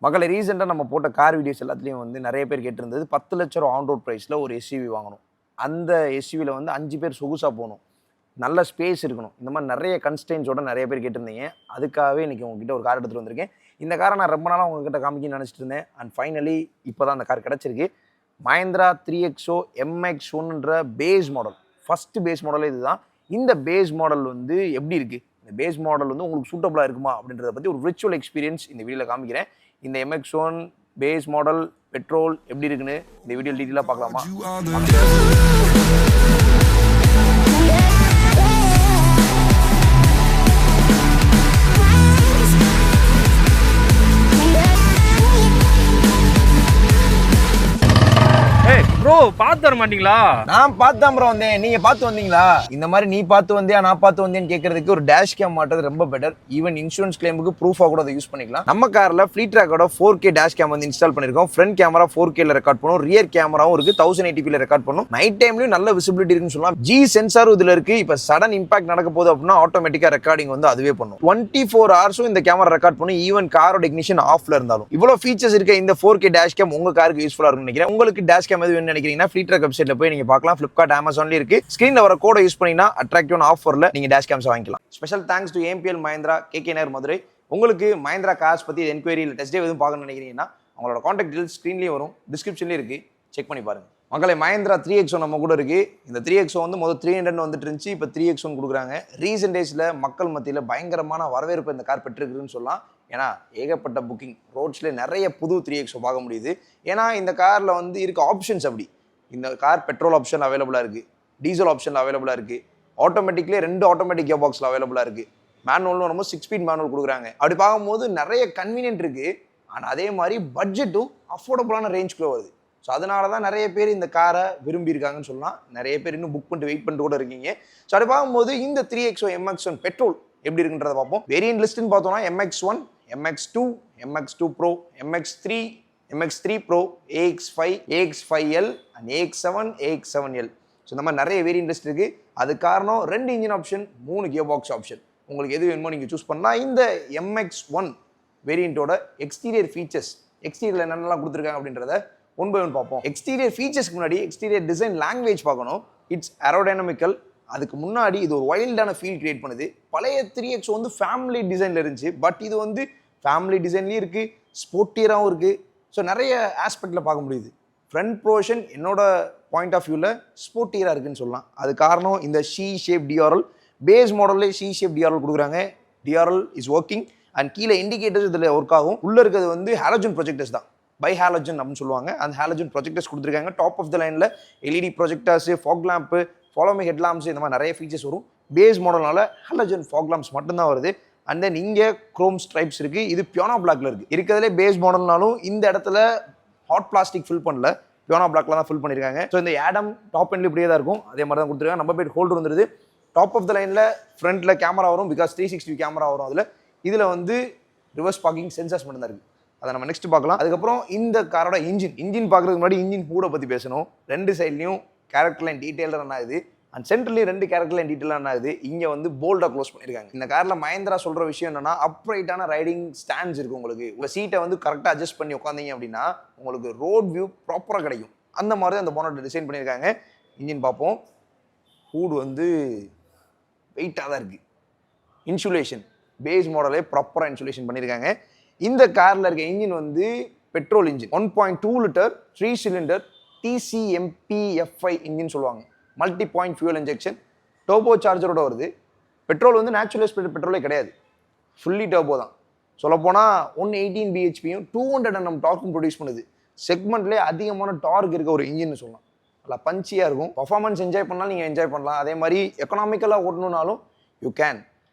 மக்களை ரீசெண்டாக நம்ம போட்ட கார் வீடியோஸ் எல்லாத்துலேயும் வந்து நிறைய பேர் கேட்டிருந்தது 10 லட்சம் ரூபா ஆன் ரோட் ப்ரைஸில் ஒரு எஸ்யூவி வாங்கணும். அந்த எஸ்யூவியில் வந்து 5 பேர் சொகுசாக போகணும், நல்ல ஸ்பேஸ் இருக்கணும். இந்த மாதிரி நிறைய கன்ஸ்டன்ஸோட நிறைய பேர் கேட்டிருந்தீங்க. அதுக்காகவே இன்றைக்கி உங்ககிட்ட ஒரு கார் எடுத்துகிட்டு வந்திருக்கேன். இந்த காரை நான் ரொம்ப நாளாக உங்ககிட்ட காமிக்கணும்னு நினச்சிட்டு இருந்தேன். அண்ட் ஃபைனலி இப்போ தான் அந்த கார் கிடச்சிருக்கு. மஹிந்திரா 3XO MX1ன்ற பேஸ் மாடல், ஃபஸ்ட்டு பேஸ் மாடலே இதுதான். இந்த பேஸ் மாடல் வந்து எப்படி இருக்குது, இந்த பேஸ் மாடல் வந்து உங்களுக்கு சூட்டபுளாக இருக்குமா அப்படின்றத பற்றி ஒரு விர்ச்சுவல் எக்ஸ்பீரியன்ஸ் இந்த வீடியோவில் காமிக்கிறேன். இந்த MX1 பேஸ் மாடல் பெட்ரோல் எப்படி இருக்குன்னு இந்த வீடியோ டீட்டெயிலாக பார்க்கலாமா? ப்ரோ பார்த்து வர மாட்டீங்களா? நான் பார்த்து தான் ப்ரோ வந்தேன். நீங்க பார்த்து வந்தீங்களா? இந்த மாதிரி நீ பார்த்து வந்தியா நான் பார்த்து வந்தேன்னு கேட்கறதுக்கு ஒரு டேஷ் கேம் மாட்டது ரொம்ப பெட்டர். ஈவன் இன்சூரன்ஸ் கிளைமுக்கு ப்ரூஃபாக கூட அதை யூஸ் பண்ணிக்கலாம். நம்ம கார்ல ஃப்ளீட் ட்ராக்கோட 4K டேஷ் கேம் வந்து இன்ஸ்டால் பண்ணிருக்கோம். ஃப்ரண்ட் கேமரா 4Kல ரெக்கார்ட் பண்ணும், ரியர் கேமராவும் இருக்கு, 1080pல ரெக்கார்ட் பண்ணும். நைட் டைம்லயும் நல்ல விசிபிலிட்டி இருக்குன்னு சொல்லலாம். G சென்சாரும் இதுல இருக்கு. இப்போ சடன் இம்பாக்ட் நடக்க போகுது அப்படின்னா ஆட்டோமேட்டிக்கா ரெக்கார்டிங் வந்து அதுவே பண்ணும். 24 ஹவர்ஸும் இந்த கேமரா ரெக்கார்ட் பண்ணும், ஈவன் காரோட இக்னிஷன் ஆஃப்ல இருந்தாலும். இவ்வளவு ஃபீச்சர்ஸ் இருக்க இந்த 4K டேஷ் கேம் உங்க காருக்கு யூஸ்ஃபுல்லா இருக்கும்னு நினைக்கிறேன். உங்களுக்கு டேஷ் கேம் எது வேணும்னு நினைக்கிறீங்கன்னா ஃப்ளீட் ட்ராக் வெப்சைட்ல போய் நீங்க பார்க்கலாம். Flipkart, Amazonல இருக்கு. ஸ்கிரீன்ல வர கோடை யூஸ் பண்ணினா அட்ராக்டிவான ஆஃபர்ல நீங்க டேஷ் கேம்ஸ் வாங்கிக்கலாம். Special thanks to AMPL Mahindra, KK நகர் மதுரை. உங்களுக்கு மஹிந்திரா கார்ஸ் பத்தி என்கொயரி இல்லை டெஸ்ட் ட்ரைவ் எதுவும் பார்க்கணும்னு நினைக்கிறீங்கன்னா அவங்களோட கான்டாக்ட் டீடைல்ஸ் ஸ்க்ரீன்லேயும் வரும், டிஸ்கிரிப்ஷன்லேயும் இருக்கு, செக் பண்ணி பாருங்க. மக்களை மஹிந்திரா 3XO நம்ம கூட இருக்கு. இந்த 3XO வந்து முதல் 300 வந்துட்டு இருந்துச்சு, இப்போ 3XO கொடுக்குறாங்க. ரீசெண்ட் டேஸ்ல மக்கள் மத்தியில் பயங்கரமான வரவேற்பு இந்த கார் பெற்றிருக்குன்னு சொல்லலாம். ஏன்னா ஏகப்பட்ட புக்கிங், ரோட்ஸ்ல நிறைய புது 3XO பார்க்க முடியுது. ஏன்னா இந்த கார்ல வந்து இருக்க ஆப்ஷன்ஸ் அப்படி. இந்த கார் பெட்ரோல் ஆப்ஷன் அவைலபிளாக இருக்குது, டீசல் ஆப்ஷன் அவைலபிளாக இருக்குது, ஆட்டோமேட்டிக்லேயே 2 ஆட்டோமேட்டிக் கியர் பாக்ஸில் அவைலபிளாக இருக்குது, மேனுவலும் ரொம்ப 6 ஸ்பீட் மேனுவல் கொடுக்குறாங்க. அப்படி பார்க்கும்போது நிறைய கன்வீனியன்ட் இருக்குது. ஆனால் அதே மாதிரி பட்ஜெட்டும் அஃபோர்டபுளான ரேஞ்சுக்குள்ளே வருது. ஸோ அதனால தான் நிறைய பேர் இந்த காரை விரும்பியிருக்காங்கன்னு சொல்லலாம். நிறைய பேர் இன்னும் புக் பண்ணிட்டு வெயிட் பண்ணிட்டு கூட இருக்கீங்க. ஸோ அப்படி பார்க்கும்போது இந்த 3XO MX1 பெட்ரோல் எப்படி இருக்குன்றதை பார்ப்போம். வேரியன்ட் லிஸ்ட்னு பார்த்தோம்னா MX1, MX2, MX2 Pro, MX3, MX3 Pro, AX5, AX5L and AX7, AX7L. So இந்த மாதிரி நிறைய வேரியன்ட் லிஸ்ட் இருக்குது. அது காரணம் 2 engine option, 3 gear box option. உங்களுக்கு எது வேணுமோ நீங்கள் சூஸ் பண்ணலாம். இந்த MX1 வேரியண்ட்டோட எக்ஸ்டீரியர் ஃபீச்சர்ஸ், எக்ஸ்டீரியரில் என்னென்னலாம் கொடுத்துருக்காங்க அப்படின்றத ஒன் பை ஒன் பார்ப்போம். எக்ஸ்டீரியர் ஃபீச்சர்ஸ்க்கு முன்னாடி எக்ஸ்டீரியர் டிசைன் லாங்குவேஜ் பார்க்கணும். It's aerodynamical. அதுக்கு முன்னாடி இது ஒரு வைல்டான ஃபீல் கிரியேட் பண்ணுது. பழைய 3XO வந்து ஃபேமிலி டிசைனில் இருந்துச்சு, பட் இது வந்து ஃபேமிலி டிசைன்லேயும் இருக்குது, ஸ்போர்ட்டியராகவும் இருக்குது. ஸோ நிறைய ஆஸ்பெக்டில் பார்க்க முடியுது. ஃப்ரண்ட் ப்ரோஷன் என்னோட பாயிண்ட் ஆஃப் வியூவில் ஸ்போர்ட்டியராக இருக்குன்னு சொல்லலாம். அது காரணம் இந்த ஷீ ஷேப் டிஆர்எல். பேஸ் மாடல்லே ஷீ ஷேப் டிஆர்எல் கொடுக்குறாங்க. டிஆர்எல் இஸ் ஒர்க்கிங் அண்ட் கீழே இண்டிகேட்டர்ஸ் இதில் ஒர்க் ஆகும். உள்ளே இருக்கிறது வந்து ஹாலஜன் ப்ரொஜெக்டர்ஸ் தான், பை ஹாலஜன் அப்படின்னு சொல்லுவாங்க. அந்த ஹாலஜன் ப்ரொஜெக்டர்ஸ் கொடுத்துருக்காங்க. டாப் ஆஃப் த லைனில் LED projectors, fog lamp, follow me head lamps, இந்த மாதிரி நிறைய ஃபீச்சர்ஸ் வரும். பேஸ் மாடல்னால ஹாலஜன் ஃபாக் லாம்ப்ஸ் மட்டும்தான் வருது. அண்ட் தென் இங்கே குரோம் ஸ்ட்ரைப்ஸ் இருக்குது. இது பியானோ பிளாக்ல இருக்குது. இருக்கிறதுலே பேஸ் மாடல்னாலும் இந்த இடத்துல ஹாட் பிளாஸ்டிக் ஃபில் பண்ணல, பியானோ பிளாக்ல தான் ஃபில் பண்ணியிருக்காங்க. ஸோ இந்த ஆடம் டாப் எண்ட்ல இப்படியே தான் இருக்கும், அதே மாதிரி தான் கொடுத்துருக்காங்க. நம்பர் பிளேட் ஹோல்டர் வந்துருது. டாப் ஆஃப் த லைனில் ஃப்ரண்ட்டில் கேமரா வரும், பிகாஸ் 360 கேமரா வரும். இதில் வந்து ரிவர்ஸ் பார்க்கிங் சென்சார்ஸ் மட்டும் தான் இருக்குது. அதை நம்ம நெக்ஸ்ட் பார்க்கலாம். அதுக்கப்புறம் இந்த காரோட இன்ஜின் பார்க்குறதுக்கு முன்னாடி இன்ஜின் ஹூடை பற்றி பேசணும். 2 சைட்லையும் கேரக்டர் லைன் டீட்டெயிலாக ரன் ஆகுது. அண்ட் சென்ட்ரலையும் 2 கேரக்டர் லைன் டீட்டெயிலாக ரன் ஆகுது. இங்கே வந்து போல்டாக க்ளோஸ் பண்ணியிருக்காங்க. இந்த காரில் மஹிந்திரா சொல்கிற விஷயம் என்னன்னா, அப்ரைட்டான ரைடிங் ஸ்டாண்ட்ஸ் இருக்குது. உங்களுக்கு உங்கள் சீட்டை வந்து கரெக்டாக அட்ஜஸ்ட் பண்ணி உட்காந்தீங்க அப்படின்னா உங்களுக்கு ரோட் வியூ ப்ராப்பராக கிடைக்கும். அந்த மாதிரி தான் அந்த போனட் டிசைன் பண்ணியிருக்காங்க. இன்ஜின் பார்ப்போம். ஹூட் வந்து வெயிட்டாக தான் இருக்குது. இன்சுலேஷன் பேஸ் மாடலே ப்ராப்பராக இன்சுலேஷன் பண்ணியிருக்காங்க. இந்த காரில் இருக்க இன்ஜின் வந்து petrol engine, 1.2 litre 3 cylinder TCMPFI engine சொல்லுவாங்க. Multi point fuel injection, turbo சார்ஜரோட வருது. பெட்ரோல் வந்து நேச்சுரல் ஸ்பீட் பெட்ரோலே கிடையாது, ஃபுல்லி டர்போ தான். சொல்லப்போனால் 118 bhpயும் 200 Nm டார்க்கும் ப்ரொடியூஸ் பண்ணுது. செக்மெண்ட்லேயே அதிகமான டார்க் இருக்க ஒரு இன்ஜின்னு சொல்லலாம். நல்லா பஞ்சியாக இருக்கும். பர்ஃபார்மன்ஸ் என்ஜாய் பண்ணாலும் நீங்கள் என்ஜாய் பண்ணலாம். அதே மாதிரி எக்கனாமிக்கலாக ஓட்டணுன்னாலும் யூ கேன்.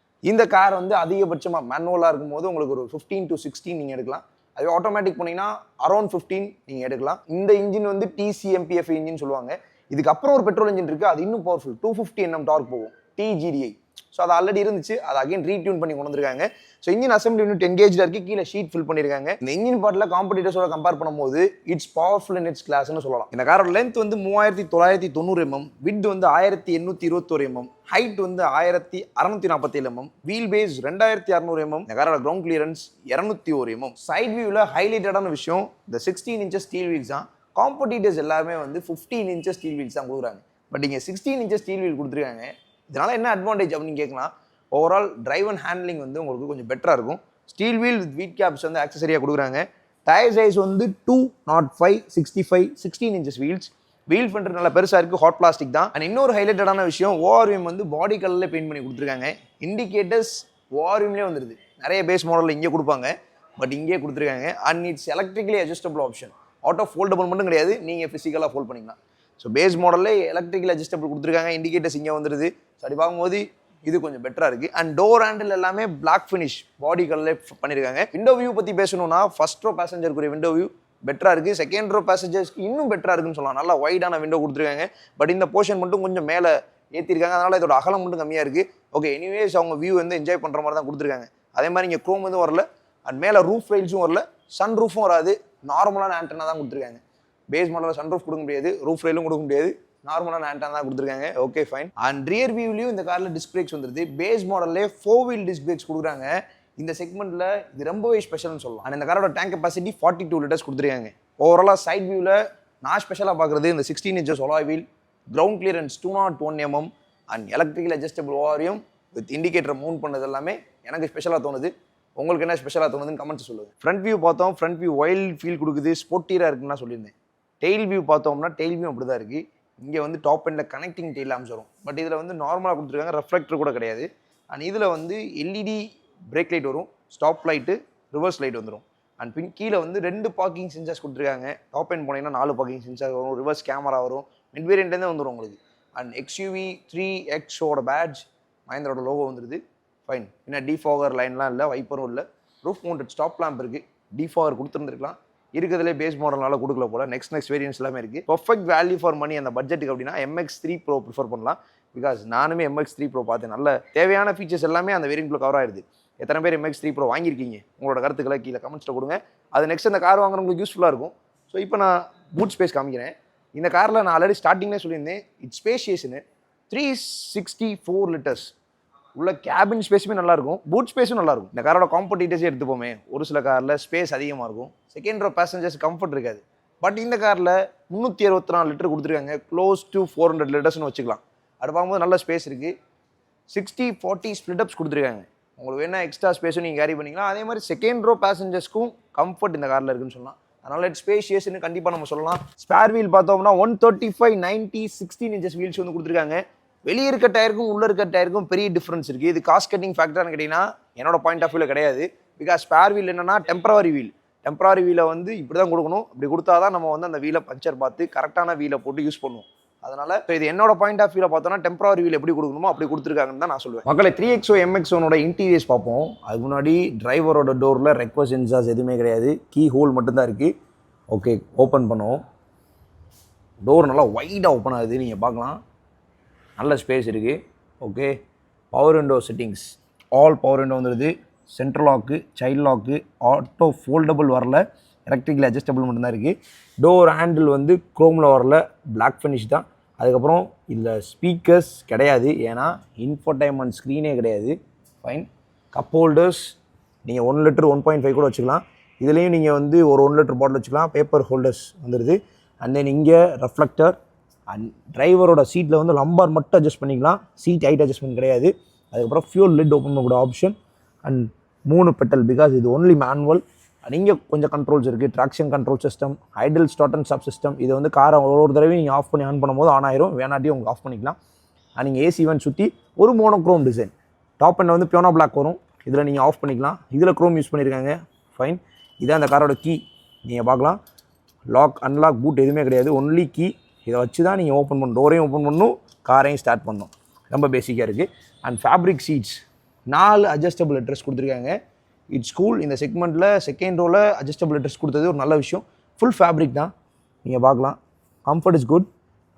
இந்த கார் வந்து அதிகபட்சமாக மேனுவலாக இருக்கும்போது உங்களுக்கு ஒரு 15 to 16 நீங்கள் எடுக்கலாம். அதே ஆட்டோமேட்டிக் போனீங்கன்னா அரௌண்ட் 15 நீங்கள் எடுக்கலாம். இந்த இன்ஜின் வந்து TCMPFI இன்ஜின் சொல்லுவாங்க. இதுக்கப்புறம் ஒரு பெட்ரோல் இன்ஜின் இருக்குது, அது இன்னும் பவர்ஃபுல், 250 Nm டார்க் போகும், TGDI. ஸோ அது ஆல்ரெடி இருந்துச்சு, அதை அகைன் ரீட்யூன் பண்ணி கொண்டு வந்திருக்காங்க. ஸோ இன்ஜின் அசம்பிளி யூனிட் என்கேஜாக இருக்குது, கீழே ஷீட் ஃபில் பண்ணியிருக்காங்க. இந்த இன்ஜின் பார்ட்டில் காம்படிட்டர்ஸோட கம்பேர் பண்ணும்போது இட்ஸ் பவர்ஃபுல் இன் இட்ஸ் கிளாஸ்னு சொல்லலாம். இந்த காரோட லென்த் வந்து 3990 mm, விட் வந்து 1821 mm, ஹைட் வந்து 1647 mm, வீல் பேஸ் 2600 mm, இந்த காரோட கிரவுண்ட் கிளியரன்ஸ் 201 mm. சைட் வியூவில் ஹைலைட்டடான விஷயம் இந்த 16 inches ஸ்டீல் வீல்ஸ் தான். காம்படிட்டர்ஸ் எல்லாமே வந்து 15 inches ஸ்டீல் வீல்ஸ் தான் கொடுக்குறாங்க. பட் இங்கே 16 inches ஸ்டீல் வீல் கொடுத்துருக்காங்க. இதனால் என்ன அட்வான்டேஜ் அப்படின்னு கேட்கலாம், ஓவரால் டிரைவ் அண்ட் ஹேண்ட்லிங் வந்து உங்களுக்கு கொஞ்சம் பெட்டராக இருக்கும். ஸ்டீல் வீல் வித் வீட் கேப்ஸ் வந்து ஆக்சசரியாக கொடுக்குறாங்க. டயர் சைஸ் வந்து 205, 65, 16 inches வீல்ஸ். வீல் ஃபெண்டர் நல்லா பெருசாக இருக்குது, ஹாட் பிளாஸ்டிக் தான். அண்ட் இன்னொரு ஹைலைட்டடான விஷயம், ஓஆர்விஎம் வந்து பாடி கலரில் பெயிண்ட் பண்ணி கொடுத்துருக்காங்க. இண்டிகேட்டர்ஸ் ஓஆர்விஎம்லேயே வந்துடுது. நிறைய பேஸ் மாடலில் இங்கே கொடுப்பாங்க, பட் இங்கே கொடுத்துருக்காங்க. And it's electrically adjustable option. Auto foldable மட்டும் கிடையாது, நீங்கள் ஃபிசிக்கலாக ஃபோல்ட் பண்ணிக்கலாம். ஸோ பேஸ் மாடலில் எலக்ட்ரிக்கல் அட்ஜஸ்டபிள் கொடுத்துருக்காங்க. இண்டிகேட்டர்ஸ் இங்கே வந்துடுது. ஸோ அப்படி பார்க்கும்போது இது கொஞ்சம் பெட்டராக இருக்குது. அண்ட் டோர் ஹேண்டில் எல்லாமே பிளாக் ஃபினிஷ் பாடி கலர்லேயே பண்ணியிருக்காங்க. விண்டோ வியூ பற்றி பேசணும்னா ஃபர்ஸ்ட் ரோ பேசஞ்சருக்குரிய விண்டோ வியூ பெட்டராக இருக்குது. செகண்ட் ரோ பேசஞ்சர்ஸ்க்கு இன்னும் பெட்டராக இருக்குன்னு சொல்லலாம். நல்லா வைடான விண்டோ கொடுத்துருக்காங்க. பட் இந்த போர்ஷன் மட்டும் கொஞ்சம் மேலே ஏற்றிருக்காங்க, அதனால் இதோட அகலம் மட்டும் கம்மியாக இருக்குது. ஓகே, எனிவேஸ் அவங்க வியூ வந்து என்ஜாய் பண்ணுற மாதிரி தான் கொடுத்துருக்காங்க. அதே மாதிரி இங்கே க்ரோம் வந்து வரல, அண்ட் மேலே ரூஃப் ரைல்ஸும் வரல, சன் ரூஃபும் வராது. நார்மலான ஆண்டனா தான் கொடுத்துருக்காங்க. பேஸ் மாடலில் சன் ரூஃப் கொடுக்க முடியாது, ரூஃப் ரைலும் கொடுக்க முடியாது, நார்மலான ஆண்டனா தான் கொடுத்துருக்காங்க. Okay fine. அண்ட் ரியர் வியூலையும் இந்த காரில் டிஸ்க் பிரேக்ஸ் வந்துருது. பேஸ் மாடல்லே 4 wheel டிஸ்க் பிரேக்ஸ் கொடுக்குறாங்க. இந்த செக்மெண்ட்டில் இது ரொம்பவே ஸ்பெஷல்னு சொல்லலாம். அண்ட் இந்த காரோட டேங்க் கெப்பாசிட்டி 42 liters கொடுத்துருக்காங்க. ஓவராலாக சைட் வியூவில் நான் ஸ்பெஷலாக பார்க்குறது இந்த 16 inches alloy wheel, ground clearance 201 mm, and electrical adjustable ORVM with indicator mount பண்ணது எல்லாமே எனக்கு ஸ்பெஷலாக தோணுது. உங்களுக்கு என்ன ஸ்பெஷலாக தோணுதுன்னு கமெண்ட்ஸ் சொல்லுங்கள். ஃப்ரண்ட் வியூ பார்த்தோம், ஃப்ரண்ட் வியூ வைல்ட் ஃபீல் கொடுக்குது, ஸ்போர்ட்டியராக இருக்குன்னு நான் சொல்லியிருந்தேன். டெயில் வியூ பார்த்தோம்னா டெயில் வியூ அப்படி தான் இருக்குது. இங்கே வந்து டாப் எண்டில் கனெக்டிங் டெயில் லாம்ப்ஸ் வரும், பட் இதில் வந்து நார்மலாக கொடுத்துருக்காங்க, ரெஃப்ளெக்டர் கூட கிடையாது. அண்ட் இதில் வந்து எல்இடி பிரேக் லைட் வரும், ஸ்டாப் லைட்டு, ரிவர்ஸ் லைட் வந்துடும். அண்ட் கீழே வந்து 2 பார்க்கிங் சென்சார்ஸ் கொடுத்துருக்காங்க. டாப் எண்ட் போனீங்கன்னா 4 பார்க்கிங் சென்சார் வரும், ரிவர்ஸ் கேமரா வரும், மிட் வேரியண்ட்லேருந்தே வந்துடும் உங்களுக்கு. அண்ட் XUV 3Xோட பேட்ச், மஹேந்திரோட லோகோ வந்துடுது. ஃபைன். ஏன்னா டிஃபாகர் லைன்லாம் இல்லை, வைப்பரும் இல்லை, ரூஃப் மவுண்டட் ஸ்டாப் லேம்ப் இருக்குது. டிஃபாகர் கொடுத்துருந்துருக்கலாம், இருக்கிறதுலே பேஸ் மாடல்னால கொடுக்கல போல. நெக்ஸ்ட் வேரியன்ஸ் எல்லாமே இருக்குது. பர்ஃபெக்ட் வேல்யூ ஃபார் மணி அந்த பட்ஜெட்டுக்கு அப்படின்னா MX3 Pro ப்ரிஃபர் பண்ணலாம். பிகாஸ் நானுமே MX3 Pro பார்த்தேன், நல்ல தேவையான ஃபீச்சர்ஸ் எல்லாமே அந்த வேரியண்ட்டில் கவர் ஆயிடுது. எத்தனை பேர் MX3 Pro வாங்கியிருக்கீங்க, உங்களோட கருத்துக்களை கீழே கமெண்ட்ஸில் கொடுங்க. அது நெக்ஸ்ட் அந்த கார் வாங்குறவங்களுக்கு யூஸ்ஃபுல்லாக இருக்கும். ஸோ இப்போ நான் பூட் ஸ்பேஸ் காமிக்கிறேன். இந்த காரில் நான் ஆல்ரெடி ஸ்டார்டிங்லேயே சொல்லியிருந்தேன், இட்ஸ் ஸ்பேஷியஸ்னு. 364 liters உள்ள கேபின் ஸ்பேஸுமே நல்லாயிருக்கும், பூட் ஸ்பேஸும் நல்லாயிருக்கும். இந்த காரோட காம்படிட்டர்ஸே எடுத்துப்போமே, ஒரு சில காரில் ஸ்பேஸ் அதிகமாக இருக்கும், செகண்ட் ரோ பேசஞ்சர்ஸ் கம்ஃபர்ட் இருக்காது. பட் இந்த காரில் 364 லிட்டர் கொடுத்துருக்காங்க, க்ளோஸ் டு 400 லிட்டர்ஸ்னு வச்சுக்கலாம். அது பார்க்கும்போது நல்ல ஸ்பேஸ் இருக்குது. 60-40 ஸ்ப்ளிட் கொடுத்துருக்காங்க. உங்களுக்கு வேணா எக்ஸ்ட்ரா ஸ்பேஸும் நீங்கள் கேரி பண்ணிக்கலாம். அதே மாதிரி செகண்ட் ரோ பேசஞ்சர்ஸ்க்கும் கம்ஃபர்ட் இந்த காரில் இருக்குன்னு சொல்லலாம். அதனால் இட்ஸ் ஸ்பேஷியஸ்னு கண்டிப்பாக நம்ம சொல்லலாம். ஸ்பேர் வீல் பார்த்தோம்னா 135, 90, 16 inches வீல்ஸ் வந்து கொடுத்துருக்காங்க. வெளியே இருக்க டயருக்கும் உள்ள இருக்க டயருக்கும் பெரிய டிஃப்ரென்ஸ் இருக்குது. இது காஸ்ட் கட்டிங் ஃபேக்டர்னு கேட்டிங்கன்னா என்னோட பாயிண்ட் ஆஃப் வியூவில் கிடையாது. பிகாஸ் ஸ்பேர் வீல் என்னன்னா டெம்பரவரி வீலை வந்து இப்படி தான் கொடுக்கணும். இப்படி கொடுத்தா தான் நம்ம வந்து அந்த வீலை பஞ்சர் பார்த்து கரெக்டான வீலை போட்டு யூஸ் பண்ணுவோம். அதனால் இப்போ இது என்னோட பாயிண்ட் ஆஃப் வியூவில் பார்த்தோன்னா டெம்பரவரி வீல் எப்படி கொடுக்கணுமோ அப்படி கொடுத்துருக்காங்கன்னு தான் நான் சொல்லுவேன். மக்களை 3XO MX1ஓட இன்டீரியர்ஸ் பார்ப்போம். அதுக்கு முன்னாடி டிரைவரோட டோரில் ரெக்வஸ்ட் சென்சார்ஸ் எதுவுமே கிடையாது, கீ ஹோல் மட்டும்தான் இருக்குது. ஓகே, ஓப்பன் பண்ணுவோம். டோர் நல்லா வைடாக ஓப்பன் ஆகுது, நீங்கள் பார்க்கலாம். நல்ல ஸ்பேஸ் இருக்குது. Okay, power window settings, all power window வந்துடுது. Central lock, child lock, auto foldable வரல, எலக்ட்ரிக்கல் அட்ஜஸ்டபிள் மட்டும்தான் இருக்குது. டோர் ஹேண்டில் வந்து குரோமில் வரல, பிளாக் ஃபினிஷ் தான். அதுக்கப்புறம் இதில் ஸ்பீக்கர்ஸ் கிடையாது, ஏன்னா இன்ஃபோடைன்மெண்ட் ஸ்க்ரீனே கிடையாது. ஃபைன். கப் ஹோல்டர்ஸ் நீங்கள் 1 லிட்டர் 1.5 கூட வச்சுக்கலாம். இதுலேயும் நீங்கள் வந்து ஒரு 1 லிட்டர் பாட்டில் வச்சுக்கலாம். பேப்பர் ஹோல்டர்ஸ் வந்துடுது. அண்ட் தென் இங்கே ரெஃப்ளெக்டர். அண்ட் டிரைவரோட சீட்டில் வந்து லம்பார் மட்டும் அட்ஜஸ்ட் பண்ணிக்கலாம், சீட் ஹைட் அட்ஜஸ்ட்மெண்ட் கிடையாது. அதுக்கப்புறம் ஃபியூல் லிட் ஓப்பன் பண்ணக்கூடிய ஆப்ஷன். அண்ட் 3 பெட்டல், பிகாஸ் இது ஒன்லி மேனுவல். அண்ட் இங்கே கொஞ்சம் கண்ட்ரோல்ஸ் இருக்குது, traction control system, Idol start and stop system. இது வந்து காரை ஒரு தடவை நீங்கள் ஆஃப் பண்ணி ஆன் பண்ணும்போது ஆன் ஆயிரும், வேணாட்டியும் உங்களுக்கு ஆஃப் பண்ணிக்கலாம். அண்ட் நீங்கள் ஏசி வேன் சுற்றி ஒரு மோனோக்ரோம் டிசைன். டாப் எண்ட் வந்து பியோனா பிளாக் வரும், இதில் நீங்கள் ஆஃப் பண்ணிக்கலாம். இதில் க்ரோம் யூஸ் பண்ணியிருக்காங்க. ஃபைன். இதான் அந்த காரோட கீ, நீங்கள் பார்க்கலாம். லாக், அன்லாக், பூட் எதுவுமே கிடையாது, ஒன்லி கீ. இதை வச்சு தான் நீங்கள் ஓப்பன் பண்ணணும், டோரையும் ஓப்பன் பண்ணணும், காரையும் ஸ்டார்ட் பண்ணணும். ரொம்ப பேசிக்காக இருக்குது. And fabric seats, 4 adjustable address கொடுத்துருக்காங்க. It's cool. இந்த செக்மெண்ட்டில் செகண்ட் ரோவில் அட்ஜஸ்டபிள் அட்ரஸ் கொடுத்தது ஒரு நல்ல விஷயம். ஃபுல் ஃபேப்ரிக் தான், நீங்கள் பார்க்கலாம். கம்ஃபர்ட் இஸ் குட்,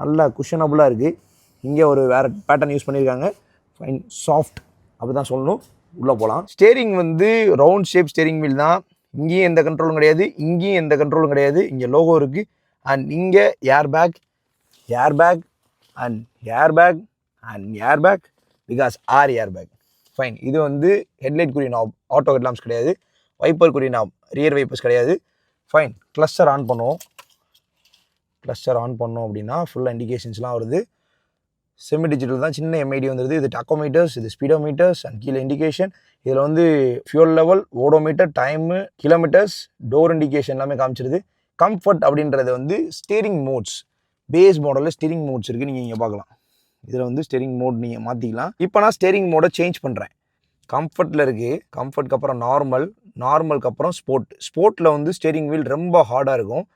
நல்லா குஷனபுளாக இருக்குது. இங்கே ஒரு வேறு பேட்டர்ன் யூஸ் பண்ணியிருக்காங்க. ஃபைன் சாஃப்ட் அப்படி தான் சொல்லணும். உள்ளே போகலாம். ஸ்டேரிங் வந்து ரவுண்ட் ஷேப் ஸ்டேரிங் வீல் தான். இங்கேயும் எந்த கண்ட்ரோலும் கிடையாது, இங்கேயும் எந்த கண்ட்ரோலும் கிடையாது. இங்கே லோகோ இருக்குது. அண்ட் இங்கே air bag and air bag because air bag. Fine. இது வந்து ஹெட்லைட்குரிய நாப், ஆட்டோ ஹெட்லாம்ப்ஸ் கிடையாது. வைப்பருக்குரிய நாப், ரியர் வைப்பர்ஸ் கிடையாது. ஃபைன். கிளஸ்டர் ஆன் பண்ணுவோம். அப்படின்னா ஃபுல்லாக இண்டிகேஷன்ஸ்லாம் வருது. செமி டிஜிட்டல் தான், சின்ன எம்ஐடி வந்துடுது. இது டாக்கோமீட்டர்ஸ், இது ஸ்பீடோமீட்டர்ஸ் அண்ட் கீழே இண்டிகேஷன். இதில் வந்து fuel level, odometer, time, kilometres, door indication எல்லாமே காமிச்சிருது. கம்ஃபர்ட் அப்படின்றது வந்து ஸ்டீரிங் மோட்ஸ், பேஸ் மாடலில் ஸ்டீரிங் மோட்ஸ் இருக்குது. நீங்கள் இங்கே பார்க்கலாம். இதில் வந்து ஸ்டீரிங் மோட் நீங்கள் மாற்றிக்கலாம். இப்போ நான் ஸ்டீரிங் மோடை சேஞ்ச் பண்ணுறேன். கம்ஃபர்ட்டில் இருக்குது. கம்ஃபர்ட்க்கு அப்புறம் நார்மலுக்கு அப்புறம் ஸ்போர்ட்டில் வந்து ஸ்டீரிங் வீல் ரொம்ப ஹார்டாக இருக்கும்.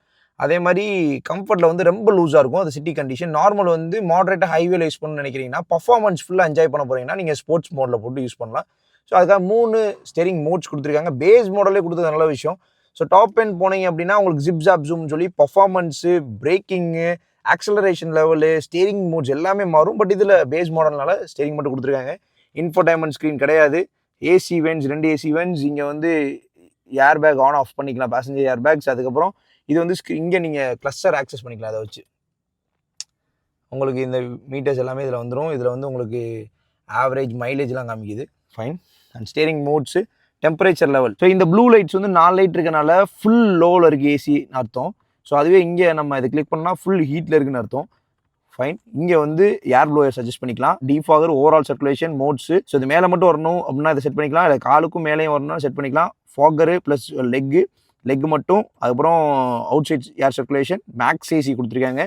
அதே மாதிரி கம்ஃபர்ட்டில் வந்து ரொம்ப லூஸாக இருக்கும். அது சிட்டி கண்டிஷன். நார்மல் வந்து மாடரேட்டாக ஹைவேல யூஸ் பண்ணணும்னு நினைக்கிறீங்கன்னா, பர்ஃபார்மன்ஸ் ஃபுல்லாக என்ஜாய் பண்ண போகிறீங்கன்னா நீங்கள் ஸ்போர்ட்ஸ் மோடில் போட்டு யூஸ் பண்ணலாம். ஸோ அதுக்காக 3 ஸ்டீரிங் மோட்ஸ் கொடுத்துருக்காங்க. பேஸ் மாடலே கொடுத்தது நல்ல விஷயம். ஸோ டாப் எண்ட் போனீங்க அப்படின்னா உங்களுக்கு ஜிப்ஸாப் ஜூம்னு சொல்லி performance, breaking, acceleration level, steering modes எல்லாமே மாறும். பட் இதில் பேஸ் மாடல்னால ஸ்டீரிங் மட்டும் கொடுத்துருக்காங்க. இன்ஃபோடைன்மெண்ட் ஸ்க்ரீன் கிடையாது. AC Vance, 2 AC Vance. இங்கே வந்து ஏர் பேக் ஆன் ஆஃப் பண்ணிக்கலாம், பேசஞ்சர் ஏர் பேக்ஸ். அதுக்கப்புறம் இது வந்து இங்கே நீங்கள் கிளஸ்டர் ஆக்சஸ் பண்ணிக்கலாம். அதை வச்சு உங்களுக்கு இந்த மீட்டர்ஸ் எல்லாமே இதில் வந்துடும். இதில் வந்து உங்களுக்கு ஆவரேஜ் மைலேஜ்லாம் காமிக்குது. Fine. And steering modes, temperature level. So இந்த ப்ளூ லைட்ஸ் வந்து 4 லைட் இருக்கனால ஃபுல் லோவில் இருக்குது ஏசி அர்த்தம். ஸோ அதுவே இங்கே நம்ம இதை கிளிக் பண்ணால் ஃபுல் ஹீட்டில் இருக்குன்னு அர்த்தம். ஃபைன். இங்கே வந்து ஏர் ப்ளோயர் சஜஸ்ட் பண்ணிக்கலாம். Defogger, overall circulation, modes. So இது மேலே மட்டும் வரணும் அப்படின்னா இதை செட் பண்ணிக்கலாம். இல்லை காலுக்கும் மேலேயும் வரணும்னா செட் பண்ணிக்கலாம். ஃபாகரு ப்ளஸ் லெக் மட்டும். அதுக்கப்புறம் outside air circulation, max AC கொடுத்துருக்காங்க.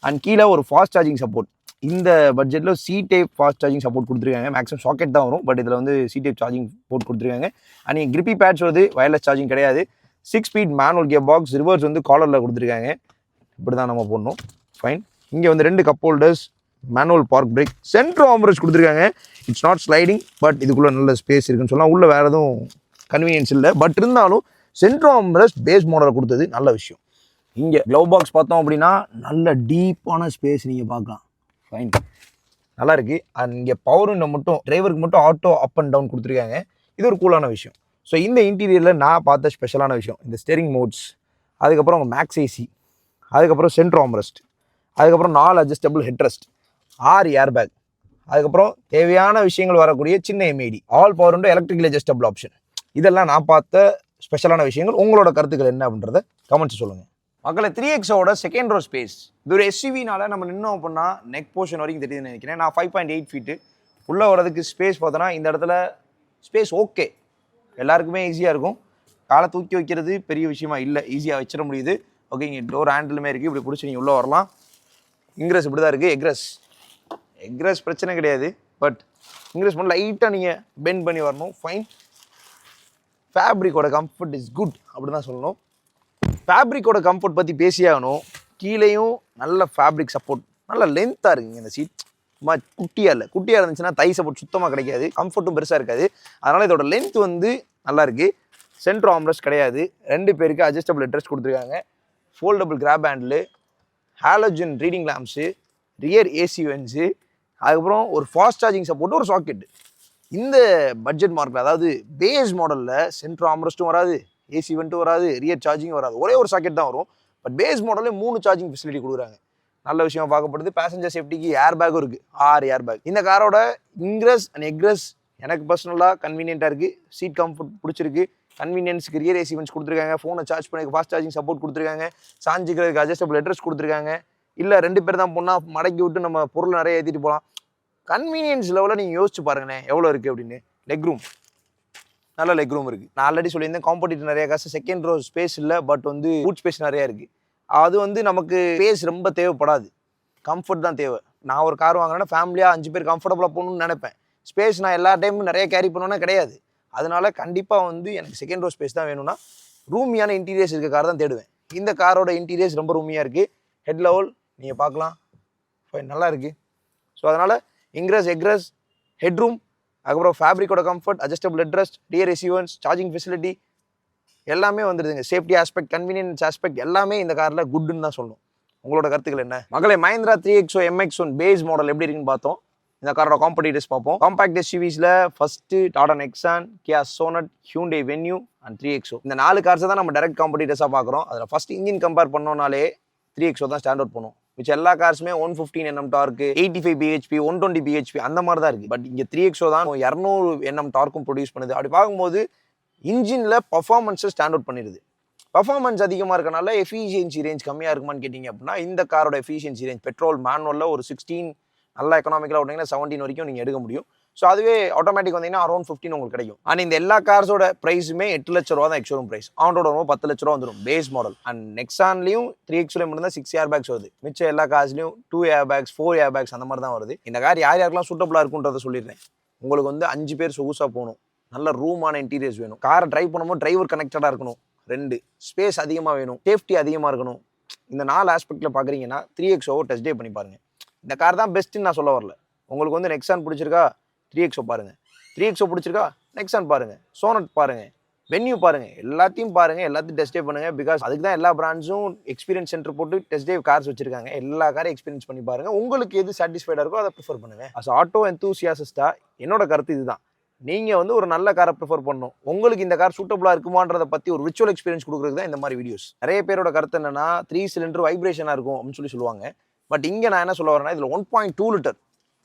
அண்ட் கீழே ஒரு ஃபாஸ்ட் சார்ஜிங் சப்போர்ட். இந்த பட்ஜெட்டில் C type fast charging support கொடுத்துருக்காங்க. மேக்ஸிமம் சாக்கெட் தான் வரும், பட் இதில் வந்து சி டைப் சார்ஜிங் போர்ட் கொடுத்துருக்காங்க. அண்ட் நீங்கள் கிரிப்பி பேட்ச் வருது, வயர்லெஸ் சார்ஜிங் கிடையாது. 6 speed manual gear box, reverse வந்து காலரில் கொடுத்துருக்காங்க. இப்படி தான் நம்ம போடணும். ஃபைன். இங்கே வந்து 2 cup holders, manual park brake, centre armrest கொடுத்துருக்காங்க. இட்ஸ் நாட் ஸ்லைடிங், பட் இதுக்குள்ளே நல்ல ஸ்பேஸ் இருக்குன்னு சொல்லலாம். உள்ளே வேறு எதுவும் கன்வீனியன்ஸ் இல்லை. பட் இருந்தாலும் சென்ட்ரோ ஆர்ம்ரெஸ்ட் பேஸ் மாடலில் கொடுத்தது நல்ல விஷயம். இங்கே க்ளவ் பாக்ஸ் பார்த்தோம் அப்படின்னா நல்ல டீப்பான ஸ்பேஸ் நீங்கள் பார்க்கலாம். ஃபைன். நல்லா இருக்குது. அண்ட் இங்கே பவர் விண்டோ மட்டும், டிரைவருக்கு மட்டும் ஆட்டோ அப் அண்ட் டவுன் கொடுத்துருக்காங்க. இது ஒரு கூலான விஷயம். ஸோ இந்த இன்டீரியரில் நான் பார்த்த ஸ்பெஷலான விஷயம் இந்த ஸ்டீரிங் மோட்ஸ், அதுக்கப்புறம் உங்கள் மேக்ஸ் ஏசி, அதுக்கப்புறம் சென்ட்ரோ ஆர்ம்ரெஸ்ட், அதுக்கப்புறம் 4 அட்ஜஸ்டபிள் ஹெட்ரெஸ்ட், 6 ஏர் பேக், அதுக்கப்புறம் தேவையான விஷயங்கள் வரக்கூடிய சின்ன MIT, all power window, electrical adjustable option. இதெல்லாம் நான் பார்த்த ஸ்பெஷலான விஷயங்கள். உங்களோட கருத்துக்கள் என்ன அப்படின்றத கமெண்ட்ஸ் சொல்லுங்கள். மக்களை 3Xோட செகண்ட் ரோ ஸ்பேஸ். இது ஒரு எஸ்யூவினால நம்ம நின்னோம் அப்படின்னா நெக் போர்ஷன் வரைக்கும் தெரியுதுன்னு நினைக்கிறேன். நான் 5.8 ஃபீட்டு உள்ளே வரதுக்கு ஸ்பேஸ் பார்த்தோன்னா இந்த இடத்துல ஸ்பேஸ் ஓகே, எல்லாருக்குமே ஈஸியாக இருக்கும். காலை தூக்கி வைக்கிறது பெரிய விஷயமா இல்லை, ஈஸியாக வச்சிட முடியுது. ஓகே. இங்கே டோர் ஹேண்டிலுமே இருக்குது, இப்படி பிடிச்சி நீங்கள் உள்ளே வரலாம். இங்கிரஸ் இப்படி தான் இருக்குது. எக்ரஸ் பிரச்சனை கிடையாது, பட் இங்கிரஸ் மட்டும் லைட்டாக நீங்கள் பெண்ட் பண்ணி வரணும். ஃபைன். ஃபேப்ரிக்கோட கம்ஃபர்ட் இஸ் குட் அப்படி தான் சொல்லணும். ஃபேப்ரிக்கோட கம்ஃபர்ட் பற்றி பேசியாகணும். கீழேயும் நல்ல ஃபேப்ரிக் சப்போர்ட், நல்ல லென்த்தாக இருக்குங்க இந்த சீட். குட்டியாக இருந்துச்சுன்னா தை சப்போர்ட் சுத்தமாக கிடைக்காது, கம்ஃபர்ட்டும் பெருசாக இருக்காது. அதனால் இதோட லென்த் வந்து நல்லா இருக்குது. சென்ட்ரோ ஆர்ம்ரெஸ்ட் கிடையாது. 2 பேருக்கு அட்ஜஸ்டபிள் ஹெட்ரெஸ்ட் கொடுத்துருக்காங்க. Foldable grab handle, halogen reading lamps, rear AC vents, அதுக்கப்புறம் ஒரு ஃபாஸ்ட் சார்ஜிங் சப்போர்ட், ஒரு சாக்கெட்டு. இந்த பட்ஜெட் மார்க்கில், அதாவது பேஸ் மாடலில் சென்ட்ரோ ஆர்ம்ரெஸ்ட்டும் வராது, ஏசி வென்ட்டும் வராது, ரியர் சார்ஜிங் வராது, ஒரே ஒரு சாக்கெட் தான் வரும். பட் பேஸ் மாடலில் 3 சார்ஜிங் ஃபெசிலிட்டி கொடுக்குறாங்க. நல்ல விஷயம் பார்க்கப்படுது. பேசஞ்சர் சேஃப்டிக்கு ஏர் பேக்கும் இருக்குது, 6 ஏர் பேக். இந்த காரோட இன்க்ரஸ் அண்ட் எக்ரஸ் எனக்கு பர்சனலாக கன்வீனியண்ட்டாக இருக்குது. சீட் கம்ஃபர்ட் பிடிச்சிருக்கு. கன்வீனியன்ஸுக்கு ரியர் ஏசி வென்ட்ஸ் கொடுத்துருக்காங்க. ஃபோனை சார்ஜ் பண்ணி ஃபாஸ்ட் சார்ஜிங் சப்போர்ட் கொடுத்துருக்காங்க. சாஞ்சிக்கிறதுக்கு அட்ஜஸ்டபிள் ஹெட்ரெஸ்ட் கொடுத்துருக்காங்க. இல்லை 2 பேர் தான் போனால் மடக்கி விட்டு நம்ம பொருள் நிறைய ஏற்றிட்டு போகலாம். கன்வீனியன்ஸ் லெவலில் நீங்கள் யோசிச்சு பாருங்களேன் எவ்வளோ இருக்குது அப்படின்னு. லெக் ரூம், நல்ல லெக் ரூம் இருக்குது. நான் ஆல்ரெடி சொல்லியிருந்தேன் காம்படிட்டர் நிறைய காசு, செகண்ட் ரோ ஸ்பேஸ் இல்லை, பட் வந்து பூட் ஸ்பேஸ் நிறையா இருக்குது. அது வந்து நமக்கு ஸ்பேஸ் ரொம்ப தேவைப்படாது, கம்ஃபர்ட் தான் தேவை. நான் ஒரு கார் வாங்கினேன்னா ஃபேமிலியாக 5 பேர் கம்ஃபர்டபுளாக போகணும்னு நினைப்பேன். ஸ்பேஸ் நான் எல்லா டைமும் நிறைய கேரி பண்ணணும்னா கிடையாது. அதனால கண்டிப்பாக வந்து எனக்கு செகண்ட் ரோ ஸ்பேஸ் தான் வேணும்னா ரூமியான இன்டீரியர்ஸ் இருக்க கார் தான் தேடுவேன். இந்த காரோட இன்டீரியர்ஸ் ரொம்ப ரூமியாக இருக்குது. ஹெட் லெவல் நீங்கள் பார்க்கலாம், நல்லா இருக்குது. ஸோ அதனால் இன்க்ரஸ், எக்ரஸ், ஹெட்ரூம், அதுக்கப்புறம் ஃபேப்ரிக்கோட comfort, adjustable headrest, rear AC vents, charging facility எல்லாமே வந்துடுதுங்க. சேஃப்டி ஆஸ்பெக்ட், கன்வீனியன்ஸ் ஆஸ்பெக்ட் எல்லாமே இந்த காரில் குட்னு தான் சொல்லணும். உங்களோட கருத்துக்கள் என்ன? மகளே, Mahindra 3XO MX1 base model எப்படி இருக்குன்னு பார்த்தோம். இந்த காரோட காம்படிட்டர்ஸ் பார்ப்போம். காம்பாக்ட் எஸ்யூவிஸ்ல first Tata Nexon, Kia Sonet, Hyundai Venue and 3XO. இந்த 4 கார்ஸை தான் நம்ம டைரக்ட் காம்படிட்டர்ஸாக பார்க்குறோம். அதில் ஃபர்ஸ்ட் இன்ஜின் கம்பேர் பண்ணோம்னாலே 3XO தான் ஸ்டாண்ட் அவுட் பண்ணும். மிச்ச எல்லா கார்ஸுமே 115 Nm டார்க்கு, 85 bhp, 120 bhp அந்த மாதிரி தான் இருக்குது. பட் இங்கே 3XO தான் 200 Nm டார்க்கும் ப்ரொடியூஸ் பண்ணுது. அப்படி பார்க்கும்போது இன்ஜினில் பர்ஃபார்மன்ஸை ஸ்டாண்ட் அவுட் பண்ணிடுது. பர்ஃபார்மன்ஸ் அதிகமாக இருக்கனால எஃபிஷியன்சி ரேஞ்ச் கம்மியாக இருக்குமான்னு கேட்டிங்க அப்படின்னா இந்த காரோட எஃபிஷியன்சி ரேஞ்ச் பெட்ரோல் மேனுவலில் ஒரு 16 நல்லா எக்கனாமிக்கலாக விட்டிங்கன்னா 17 வரைக்கும் நீங்கள் எடுக்க முடியும். ஸோ அதுவே ஆட்டோமேட்டிக் வந்தீங்கன்னா அரௌண்ட் 15 உங்களுக்கு கிடைக்கும். அண்ட் இந்த எல்லா கார்ஸோட ப்ரைஸுமே 8 லட்ச ரூபா தான் எக்ஷோரூம் ப்ரைஸ். ஆண்டோட வரும்போது 10 லட்ச ரூபா வந்துடும் பேஸ் மாடல். அண்ட் நெக்ஸான்லையும் 3XOலையும் மட்டும் தான் 6 ஏர் பேக்ஸ் வருது. மிச்சம் எல்லா கார்ஸ்லையும் 2 ஏர் பேக்ஸ், 4 ஏர் பேக்ஸ் அந்த மாதிரி தான் வருது. இந்த கார் யார் யாருக்கெல்லாம் சூட்டபுளாக இருக்குன்றதை சொல்லிடுறேன். உங்களுக்கு வந்து 5 பேர் சொகுசாக போகணும், நல்ல ரூமான இன்டீரியர்ஸ் வேணும், காரை ட்ரைவ் பண்ணும்போது டிரைவர் கனெக்டடாக இருக்கணும், 2 ஸ்பேஸ் அதிகமாக வேணும், சேஃப்டி அதிகமாக இருக்கணும். இந்த 4 ஆஸ்பெக்டில் பார்க்குறீங்கன்னா 3XOவை டெஸ்ட் ட்ரைவ் பண்ணி பாருங்கள். இந்த கார் தான் பெஸ்ட்டுன்னு நான் சொல்ல வரல. உங்களுக்கு வந்து நெக்ஸான் பிடிச்சிருக்கா 3XO பாருங்கள், 3XO பிடிச்சிருக்கா நெக்ஸான் பாருங்கள், சோனட் பாருங்கள், வென்யூ பாருங்கள், எல்லாத்தையும் பாருங்கள், எல்லாத்தையும் டெஸ்ட் ட்ரைவ் பண்ணுங்கள். பிகாஸ் அதுக்கு தான் எல்லா பிராண்ட்ஸும் எக்ஸ்பீரியன்ஸ் சென்டர் போட்டு டெஸ்ட் ட்ரைவ் கார்ஸ் வச்சிருக்காங்க. எல்லா காரையும் எக்ஸ்பீரியன்ஸ் பண்ணி பாருங்கள். உங்களுக்கு எது சாட்டிஸ்ஃபைடாக இருக்கோ அதை ப்ரிஃபர் பண்ணுங்கள். அஸ் ஆட்டோ எந்தூசியாசிஸ்டாக என்னோட கருத்து இதுதான். நீங்கள் வந்து ஒரு நல்ல காரை ப்ரிஃபர் பண்ணணும். உங்களுக்கு இந்த கார் சூட்டபுளாக இருக்குமான்றதை பற்றி ஒரு விர்ச்சுவல் எக்ஸ்பீரியன்ஸ் கொடுக்குறது தான் இந்த மாதிரி வீடியோஸ். நிறைய பேரோட கருத்து என்னன்னா 3 சிலிண்டர் வைப்ரேஷனாக இருக்கும் அப்படின்னு சொல்லுவாங்க. பட் இங்கே நான் என்ன சொல்ல வரேன்னா இதில் 1.2 லிட்டர்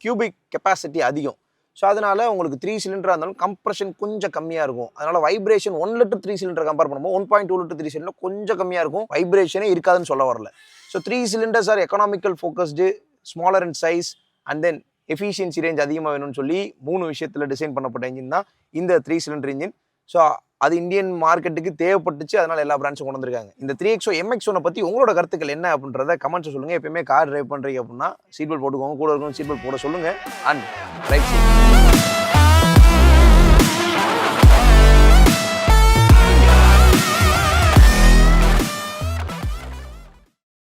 கியூபிக் கெப்பாசிட்டி அதிகம். ஸோ அதனால உங்களுக்கு 3 சிலிண்டராக இருந்தாலும் கம்ப்ரஷன் கொஞ்சம் கம்மியாக இருக்கும். அதனால வைப்ரேஷன் 1 லிட்டர் 3 சிலிண்டர் கம்பேர் பண்ணும்போது 1.2 லிட்டர் 3 சிலிண்டர் கொஞ்சம் கம்மியாக இருக்கும். வைப்ரேஷனே இருக்காதுன்னு சொல்ல வரல. So 3 cylinders are economical focused, smaller in size and then efficiency range அதிகமாக வேணும்னு சொல்லி 3 விஷயத்தில் டிசைன் பண்ணப்பட்ட இன்ஜின் தான் இந்த 3 சிலிண்டர் இன்ஜின். ஸோ அது இந்தியன் மார்க்கெட்டுக்கு தேவைப்பட்டுச்சு, அதனால எல்லா பிராண்ட்ஸும் கொண்டு வந்திருக்காங்க. இந்த 3XO MX-1 பற்றி உங்களோட கருத்துக்கள் என்ன அப்படின்றத கமெண்ட்ஸ் சொல்லுங்கள். எப்பயுமே கார் டிரைவ் பண்ணுறீங்க அப்படின்னா சீட் பெல்ட் போட்டுக்கோங்க, கூட இருக்கணும் சீட் பெல்ட் போட சொல்லுங்கள். And right side